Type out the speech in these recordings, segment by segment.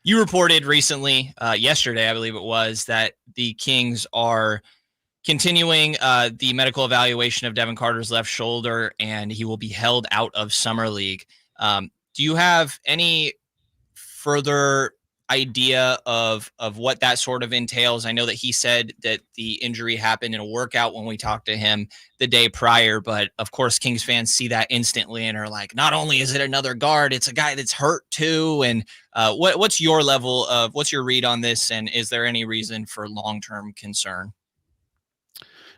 You reported recently, yesterday, I believe it was, that the Kings are continuing the medical evaluation of Devin Carter's left shoulder, and he will be held out of Summer League. Do you have any further idea of what that sort of entails? I know that he said that the injury happened in a workout when we talked to him the day prior, but of course Kings fans see that instantly and are like, not only is it another guard, it's a guy that's hurt too. And what's your what's your read on this, and is there any reason for long-term concern?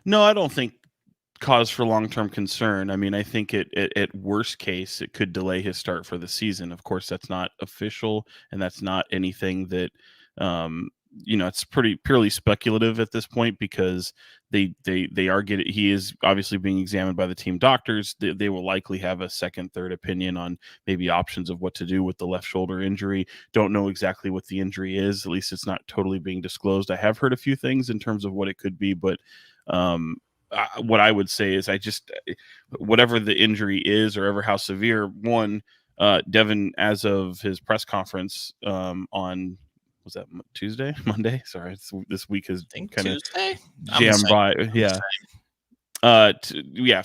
No, I don't think cause for long-term concern. I mean, I think at worst case, it could delay his start for the season. Of course, that's not official, and that's not anything that, it's pretty purely speculative at this point because they are getting. He is obviously being examined by the team doctors. They will likely have a second, third opinion on maybe options of what to do with the left shoulder injury. Don't know exactly what the injury is. At least it's not totally being disclosed. I have heard a few things in terms of what it could be, but what I would say is whatever the injury is or ever how severe, Devin, as of his press conference on, was that Tuesday, Monday? Sorry, this week has kind of jammed by. Yeah.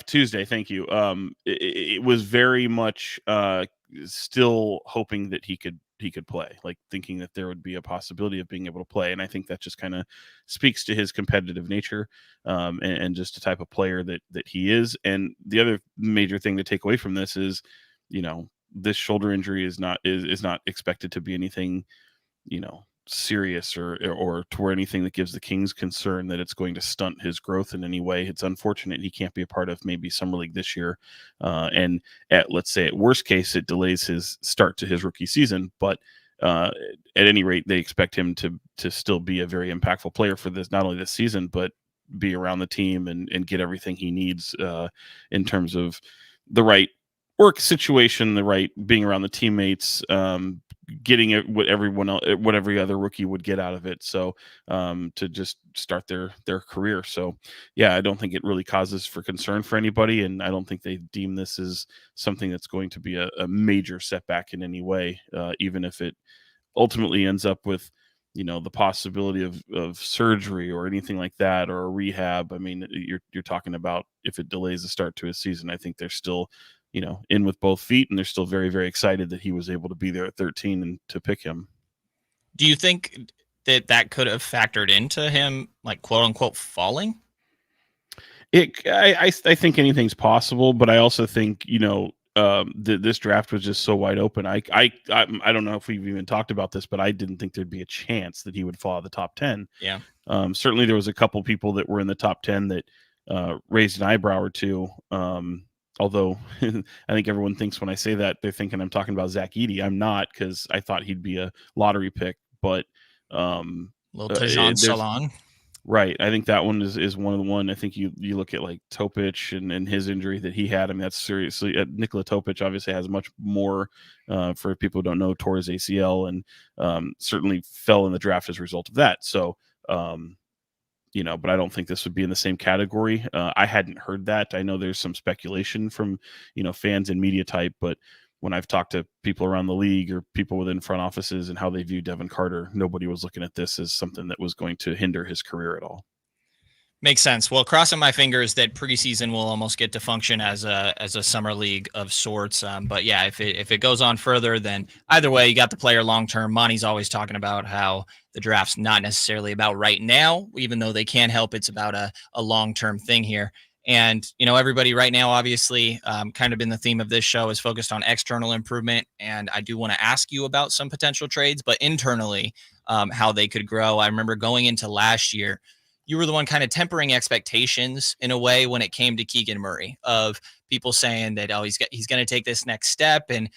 Tuesday. Thank you. It was very much still hoping that he could play, like thinking that there would be a possibility of being able to play. And I think that just kind of speaks to his competitive nature and just the type of player that he is. And the other major thing to take away from this is, this shoulder injury is not expected to be anything, serious or toward anything that gives the Kings concern that it's going to stunt his growth in any way. It's unfortunate he can't be a part of maybe Summer League this year. And let's say at worst case, it delays his start to his rookie season. But at any rate, they expect him to still be a very impactful player for this, not only this season, but be around the team and get everything he needs in terms of the right work situation, the right being around the teammates, getting what everyone else, what every other rookie would get out of it. So to just start their career. So yeah, I don't think it really causes for concern for anybody. And I don't think they deem this as something that's going to be a major setback in any way, even if it ultimately ends up with, the possibility of surgery or anything like that, or a rehab. I mean, you're talking about if it delays the start to his season, I think they're still, in with both feet, and they're still very, very excited that he was able to be there at 13 and to pick him. Do you think that could have factored into him, like, quote unquote, falling? I think anything's possible, but I also think, this draft was just so wide open. I don't know if we've even talked about this, but I didn't think there'd be a chance that he would fall out of the top 10. Yeah. Certainly there was a couple people that were in the top 10 that raised an eyebrow or two. Although I think everyone thinks when I say that, they're thinking I'm talking about Zach Edey. I'm not, because I thought he'd be a lottery pick, but little Tajon Salon. Right. I think that one is one of the one. I think you look at like Topic and his injury that he had. I mean, that's seriously, Nikola Topic obviously has much more, for people who don't know, tore his ACL and certainly fell in the draft as a result of that. So, but I don't think this would be in the same category. I hadn't heard that. I know there's some speculation from, fans and media type, but when I've talked to people around the league or people within front offices and how they view Devin Carter, nobody was looking at this as something that was going to hinder his career at all. Makes sense. Well, crossing my fingers that preseason will almost get to function as a summer league of sorts. But yeah, if it goes on further, then either way, you got the player long term. Monty's always talking about how the draft's not necessarily about right now, even though they can't help. It's about a long term thing here. And, everybody right now, obviously, kind of been the theme of this show is focused on external improvement. And I do want to ask you about some potential trades, but internally, how they could grow. I remember going into last year, you were the one kind of tempering expectations in a way when it came to Keegan Murray, of people saying that, he's going to take this next step. And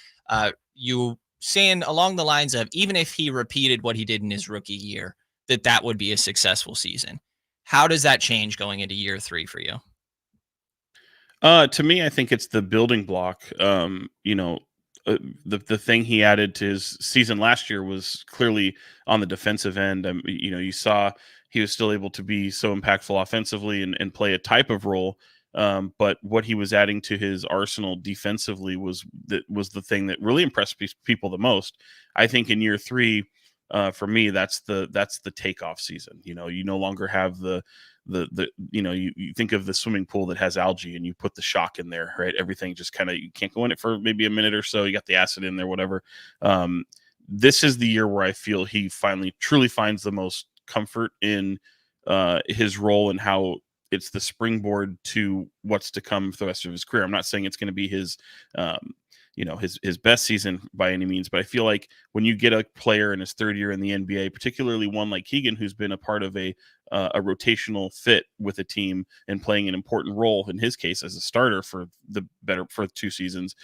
you saying along the lines of, even if he repeated what he did in his rookie year, that would be a successful season. How does that change going into year 3 for you? To me, I think it's the building block. The thing he added to his season last year was clearly on the defensive end. You saw he was still able to be so impactful offensively and play a type of role. But what he was adding to his arsenal defensively was the thing that really impressed people the most. I think in year 3, for me, that's the takeoff season. You no longer have the you think of the swimming pool that has algae and you put the shock in there, right? Everything just kind of, you can't go in it for maybe a minute or so. You got the acid in there, whatever. This is the year where I feel he finally truly finds the most comfort in his role and how it's the springboard to what's to come for the rest of his career. I'm not saying it's going to be his his best season by any means, but I feel like when you get a player in his third year in the NBA, particularly one like Keegan, who's been a part of a rotational fit with a team and playing an important role in his case as a starter for 2 seasons,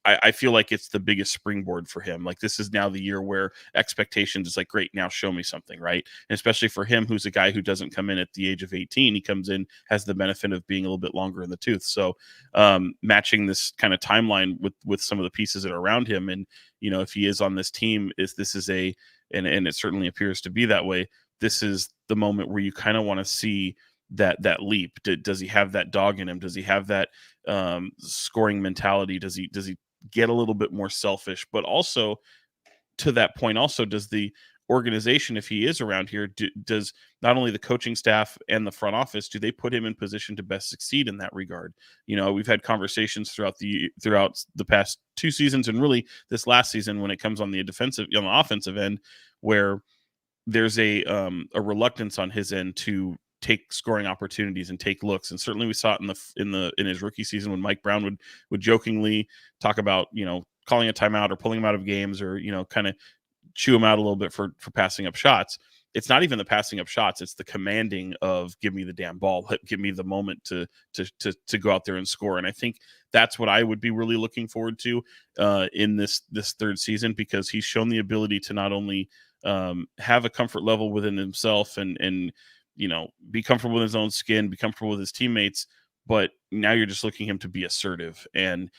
I feel like it's the biggest springboard for him. Like, this is now the year where expectations is like, great, now show me something, right? And especially for him, who's a guy who doesn't come in at the age of 18, he comes in, has the benefit of being a little bit longer in the tooth. So matching this kind of timeline with some of the pieces that are around him, and if he is on this team, and it certainly appears to be that way, this is the moment where you kind of want to see that leap. Does he have that dog in him? Does he have that scoring mentality? Does he get a little bit more selfish? But also, to that point, also, does the organization, if he is around here, does not only the coaching staff and the front office, do they put him in position to best succeed in that regard? We've had conversations throughout the past 2 seasons, and really this last season, when it comes on the offensive end, where there's a reluctance on his end to take scoring opportunities and take looks. And certainly we saw it in his rookie season, when Mike Brown would jokingly talk about, calling a timeout or pulling him out of games, or, kind of chew him out a little bit for passing up shots. It's not even the passing up shots. It's the commanding of, give me the damn ball, give me the moment to go out there and score. And I think that's what I would be really looking forward to in this third season, because he's shown the ability to not only have a comfort level within himself and be comfortable in his own skin, be comfortable with his teammates, but now you're just looking him to be assertive, and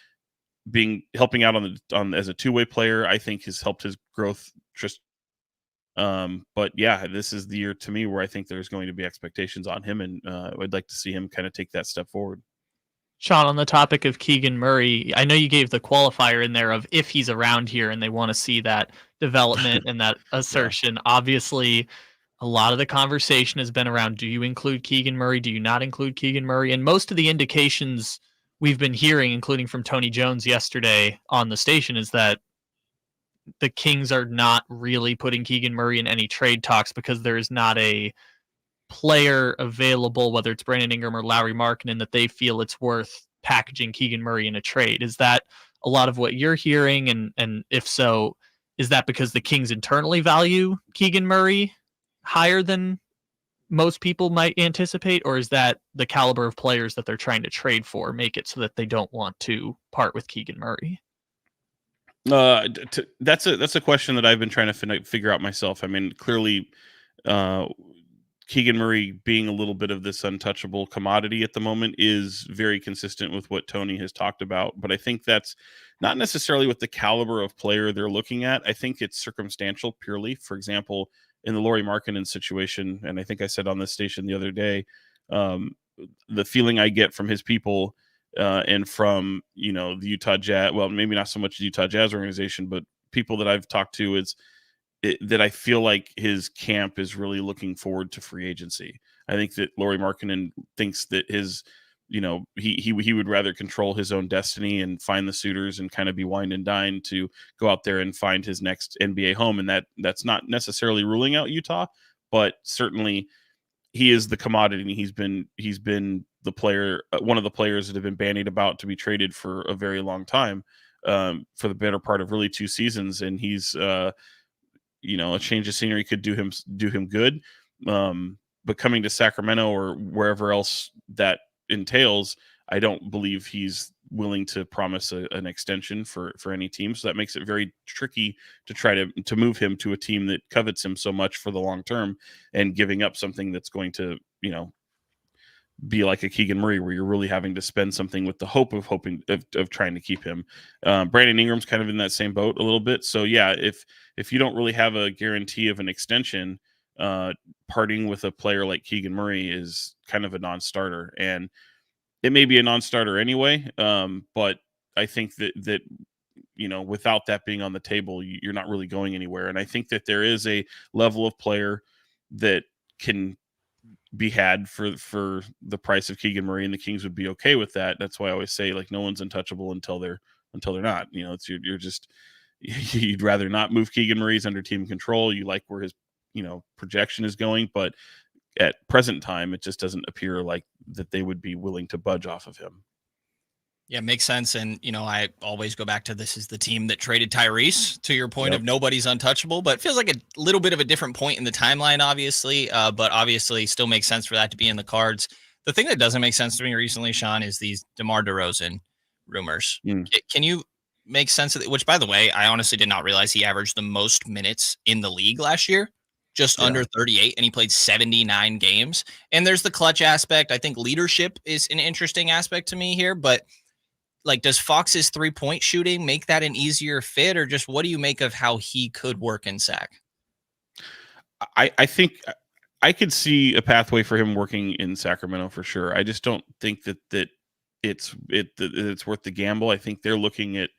helping out on as a two-way player, I think has helped his growth. But yeah, this is the year to me where I think there's going to be expectations on him, and I'd like to see him kind of take that step forward. Sean, on the topic of Keegan Murray, I know you gave the qualifier in there of if he's around here and they want to see that development and that assertion. Yeah. Obviously, a lot of the conversation has been around, do you include Keegan Murray? Do you not include Keegan Murray? And most of the indications we've been hearing, including from Tony Jones yesterday on the station, is that the Kings are not really putting Keegan Murray in any trade talks because there is not a player available, whether it's Brenden Ingram or Lauri Markkanen, that they feel it's worth packaging Keegan Murray in a trade. Is that a lot of what you're hearing? And if so, is that because the Kings internally value Keegan Murray higher than most people might anticipate, or is that the caliber of players that they're trying to trade for make it so that they don't want to part with Keegan Murray? That's a question that I've been trying to figure out myself. I mean, clearly, Keegan Murray being a little bit of this untouchable commodity at the moment is very consistent with what Tony has talked about. But I think that's not necessarily with the caliber of player they're looking at. I think it's circumstantial purely. For example, in the Lauri Markkanen situation, and I think I said on this station the other day, the feeling I get from his people and from, the Utah Jazz, well, maybe not so much the Utah Jazz organization, but people that I've talked to, is that I feel like his camp is really looking forward to free agency. I think that Lauri Markkanen thinks that his, he would rather control his own destiny and find the suitors and kind of be wine and dine to go out there and find his next NBA home. And that's not necessarily ruling out Utah, but certainly he is the commodity. And he's been the player, one of the players that have been bandied about to be traded for a very long time, for the better part of really 2 seasons. And he's, a change of scenery could do him good. But coming to Sacramento or wherever else that entails, I don't believe he's willing to promise an extension for any team. So that makes it very tricky to try to move him to a team that covets him so much for the long term, and giving up something that's going to, be like a Keegan Murray, where you're really having to spend something with the hope of trying to keep him. Brenden Ingram's kind of in that same boat a little bit. So yeah, if you don't really have a guarantee of an extension, parting with a player like Keegan Murray is kind of a non-starter, and it may be a non-starter anyway. But I think that without that being on the table, you're not really going anywhere. And I think that there is a level of player that can be had for the price of Keegan Murray, and the Kings would be okay with that. That's why I always say, like, no one's untouchable until they're not. It's you're just you'd rather not move Keegan Murray's under team control. You like where his projection is going, but at present time, it just doesn't appear like that they would be willing to budge off of him. Yeah, makes sense. And, I always go back to this is the team that traded Tyrese, to your point of nobody's untouchable, but it feels like a little bit of a different point in the timeline, obviously. But obviously still makes sense for that to be in the cards. The thing that doesn't make sense to me recently, Sean, is these Demar Derozan rumors. Can you make sense of it? Which, by the way, I honestly did not realize he averaged the most minutes in the league last year, just under 38, and he played 79 games. And there's the clutch aspect. I think leadership is an interesting aspect to me here, but like, does Fox's 3-point shooting make that an easier fit, or just what do you make of how he could work in Sac? I think I could see a pathway for him working in Sacramento for sure. I just don't think that it's worth the gamble. I think they're looking at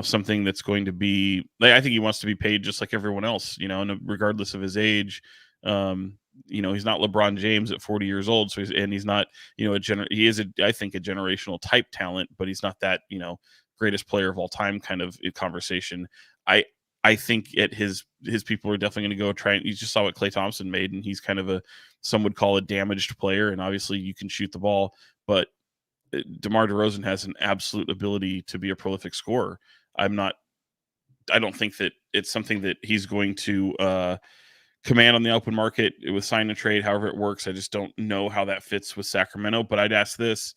something that's going to be like, I think he wants to be paid just like everyone else, and regardless of his age. He's not LeBron James at 40 years old. So he's not, he is I think a generational type talent, but he's not that, greatest player of all time kind of conversation. I think at his people are definitely going to go try, and you just saw what Klay Thompson made, and he's kind of some would call a damaged player. And obviously you can shoot the ball, but DeMar DeRozan has an absolute ability to be a prolific scorer. I don't think that it's something that he's going to, command on the open market with sign and trade, however it works. I just don't know how that fits with Sacramento. But I'd ask this,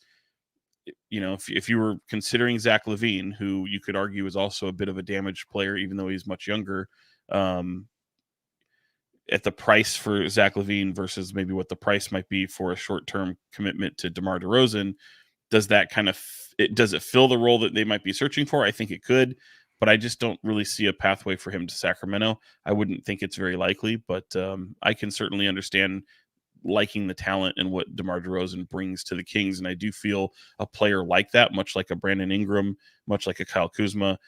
if you were considering Zach LaVine, who you could argue is also a bit of a damaged player, even though he's much younger, at the price for Zach LaVine versus maybe what the price might be for a short-term commitment to DeMar DeRozan, does that does it fill the role that they might be searching for? I think it could, but I just don't really see a pathway for him to Sacramento. I wouldn't think it's very likely, but I can certainly understand liking the talent and what DeMar DeRozan brings to the Kings. And I do feel a player like that, much like a Brenden Ingram, much like a Kyle Kuzma,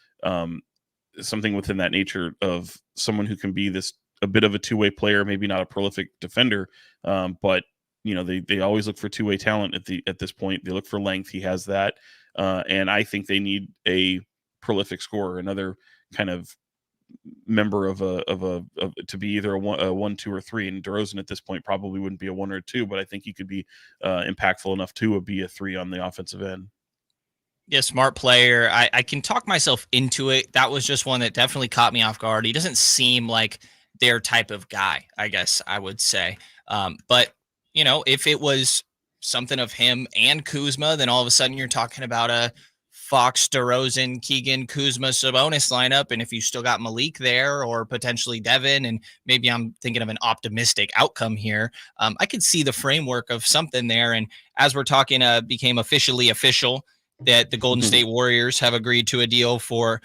something within that nature of someone who can be a bit of a two-way player, maybe not a prolific defender, but they always look for two-way talent at this point. They look for length. He has that. And I think they need a prolific scorer, another kind of member of to be either a 1, 2, or 3. And DeRozan at this point probably wouldn't be a 1 or 2, but I think he could be impactful enough to be a 3 on the offensive end. Yeah, smart player. I can talk myself into it. That was just one that definitely caught me off guard. He doesn't seem like their type of guy, I guess I would say. But if it was something of him and Kuzma, then all of a sudden you're talking about a Fox, DeRozan, Keegan, Kuzma, Sabonis lineup. And if you still got Malik there, or potentially Devin, and maybe I'm thinking of an optimistic outcome here, I could see the framework of something there. And as we're talking, became officially official that the Golden State Warriors have agreed to a deal for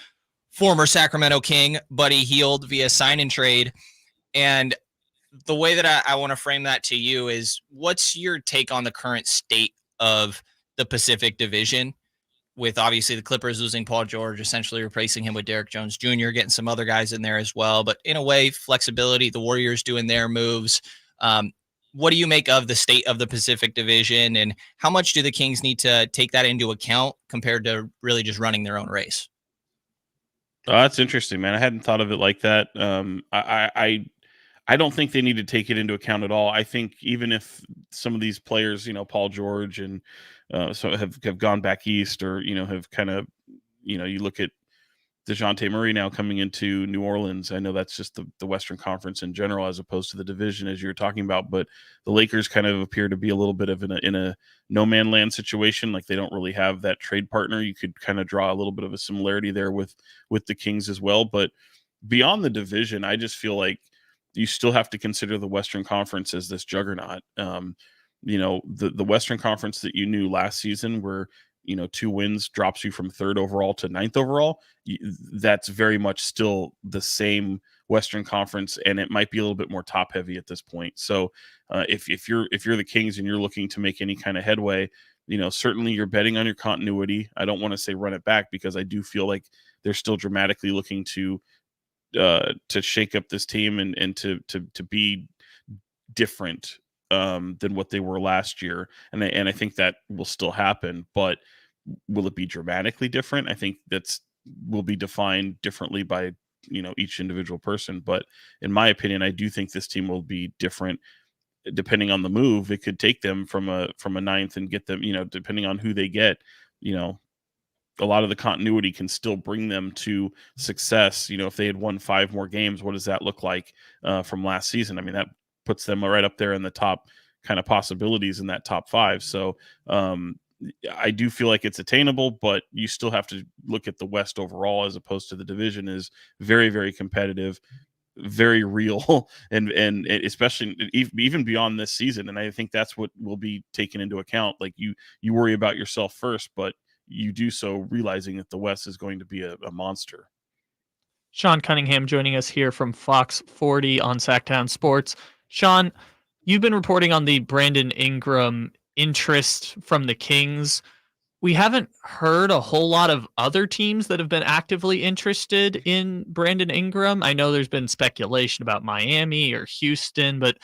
former Sacramento King Buddy Hield via sign and trade. And the way that I want to frame that to you is, what's your take on the current state of the Pacific Division, with obviously the Clippers losing Paul George, essentially replacing him with Derrick Jones Jr., getting some other guys in there as well. But in a way, flexibility, the Warriors doing their moves. What do you make of the state of the Pacific Division, and how much do the Kings need to take that into account compared to really just running their own race? That's interesting, man. I hadn't thought of it like that. I don't think they need to take it into account at all. I think even if some of these players, Paul George and so have gone back east, or have kind of, you look at DeJounte Murray now coming into New Orleans. I know that's just the Western Conference in general, as opposed to the division, as you were talking about. But the Lakers kind of appear to be a little bit of in a no man land situation. Like, they don't really have that trade partner. You could kind of draw a little bit of a similarity there with the Kings as well. But beyond the division, I just feel like you still have to consider the Western Conference as this juggernaut. The Western Conference that you knew last season, where 2 wins drops you from 3rd overall to 9th overall, that's very much still the same Western Conference, and it might be a little bit more top heavy at this point. So if you're the Kings and you're looking to make any kind of headway, certainly you're betting on your continuity. I don't want to say run it back, because I do feel like they're still dramatically looking to shake up this team and to be different than what they were last year. And I think that will still happen, but will it be dramatically different? I think will be defined differently by each individual person. But in my opinion, I do think this team will be different depending on the move. It could take them from a ninth and get them, depending on who they get, a lot of the continuity can still bring them to success. If they had won 5 more games, what does that look like from last season? I mean, that puts them right up there in the top kind of possibilities in that top 5. So I do feel like it's attainable, but you still have to look at the West overall, as opposed to the division is very, very competitive, very real, and especially even beyond this season. And I think that's what will be taken into account. Like you worry about yourself first, but you do so realizing that the West is going to be a monster. Sean Cunningham joining us here from Fox 40 on Sactown Sports. Sean, you've been reporting on the Brenden Ingram interest from the Kings. We haven't heard a whole lot of other teams that have been actively interested in Brenden Ingram. I know there's been speculation about Miami or Houston, but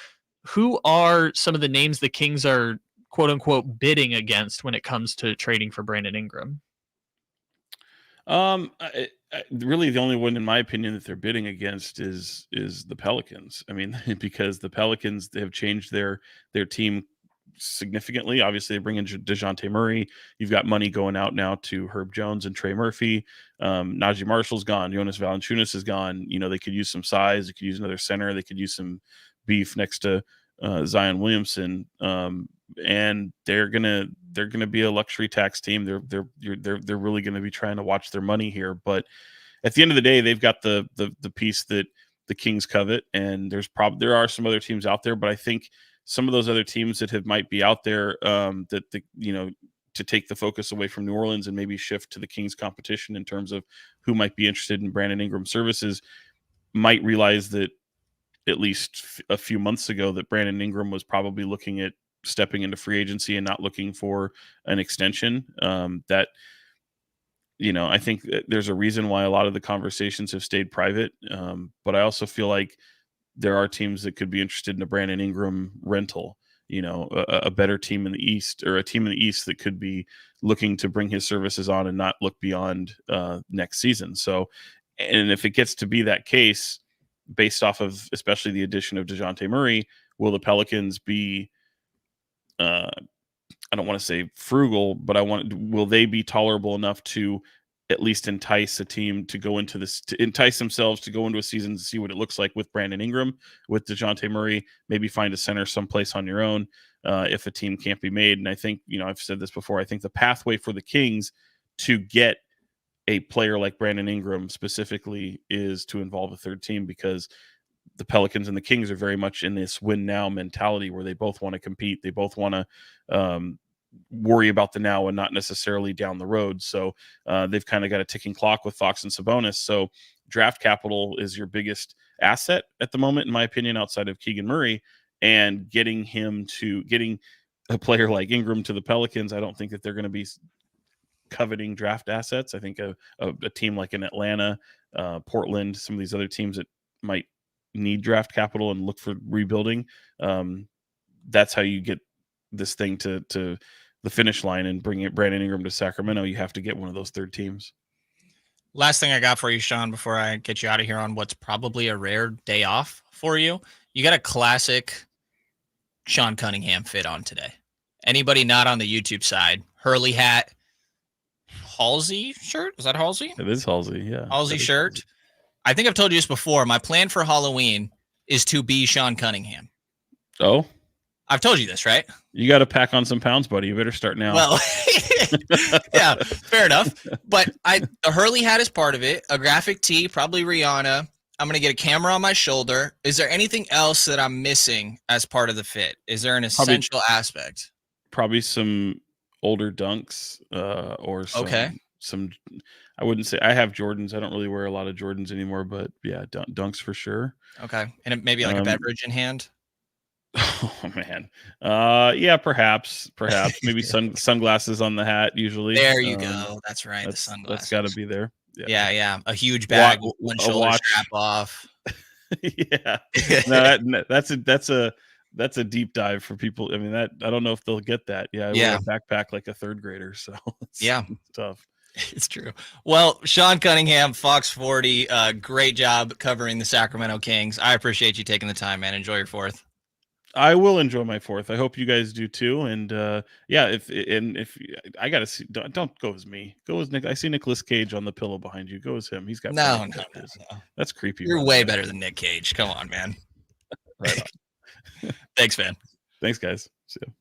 who are some of the names the Kings are quote unquote bidding against when it comes to trading for Brenden Ingram? Really, the only one, in my opinion, that they're bidding against is the Pelicans. I mean, because the Pelicans, they have changed their team significantly. Obviously, they bring in DeJounte Murray. You've got money going out now to Herb Jones and Trey Murphy. Najee Marshall's gone. Jonas Valanciunas is gone. They could use some size. They could use another center. They could use some beef next to Zion Williamson. And they're gonna be a luxury tax team. They're really gonna be trying to watch their money here. But at the end of the day, they've got the piece that the Kings covet, and there are some other teams out there. But I think some of those other teams that might be out there to take the focus away from New Orleans and maybe shift to the Kings competition in terms of who might be interested in Brenden Ingram services might realize that at least a few months ago that Brenden Ingram was probably looking at stepping into free agency and not looking for an extension. I think that there's a reason why a lot of the conversations have stayed private. But I also feel like there are teams that could be interested in a Brenden Ingram rental, a better team in the East, or a team in the East that could be looking to bring his services on and not look beyond next season. So, and if it gets to be that case, based off of especially the addition of DeJounte Murray, will the Pelicans be, I don't want to say frugal, but will they be tolerable enough to at least entice a team to go into this, to entice themselves to go into a season to see what it looks like with Brenden Ingram, with DeJounte Murray, maybe find a center someplace on your own if a team can't be made. And I think, I've said this before, I think the pathway for the Kings to get a player like Brenden Ingram specifically is to involve a third team, because the Pelicans and the Kings are very much in this win now mentality where they both want to compete. They both want to worry about the now and not necessarily down the road. So they've kind of got a ticking clock with Fox and Sabonis. So draft capital is your biggest asset at the moment, in my opinion, outside of Keegan Murray, and getting a player like Ingram to the Pelicans. I don't think that they're going to be coveting draft assets. I think a team like in Atlanta, Portland, some of these other teams that might need draft capital and look for rebuilding. That's how you get this thing to the finish line and bring Brenden Ingram to Sacramento. You have to get one of those third teams. Last thing I got for you, Sean, before I get you out of here on what's probably a rare day off for you. You got a classic Sean Cunningham fit on today. Anybody not on the YouTube side, Hurley hat, Halsey shirt. Is that Halsey? It is Halsey, yeah. Halsey shirt. Halsey. I think I've told you this before. My plan for Halloween is to be Sean Cunningham. Oh? I've told you this, right? You got to pack on some pounds, buddy. You better start now. Well, yeah, fair enough. But the Hurley hat is part of it. A graphic tee, probably Rihanna. I'm going to get a camera on my shoulder. Is there anything else that I'm missing as part of the fit? Is there an essential aspect? Probably some older Dunks or some, I wouldn't say, I have Jordans. I don't really wear a lot of Jordans anymore, but yeah, Dunks for sure. Okay. And maybe like a beverage in hand? Oh man. Yeah, perhaps maybe sunglasses on the hat usually. There you go. That's right. The That's sunglasses. got to be there. Yeah. A huge bag with one a shoulder watch. strap off. Yeah. No, that's a deep dive for people. I mean, I don't know if they'll get that. Yeah, I wear a backpack like a third grader, so it's tough. It's true. Well, Sean Cunningham, Fox 40, great job covering the Sacramento Kings. I appreciate you taking the time, man. Enjoy your 4th. I will enjoy my 4th. I hope you guys do too. And if I gotta see, don't go as me. Go as Nick. I see Nicolas Cage on the pillow behind you. Go as him. He's got no. That's creepy. You're way better than Nick Cage. Come on, man. Right on. Thanks, man. Thanks, guys. See ya.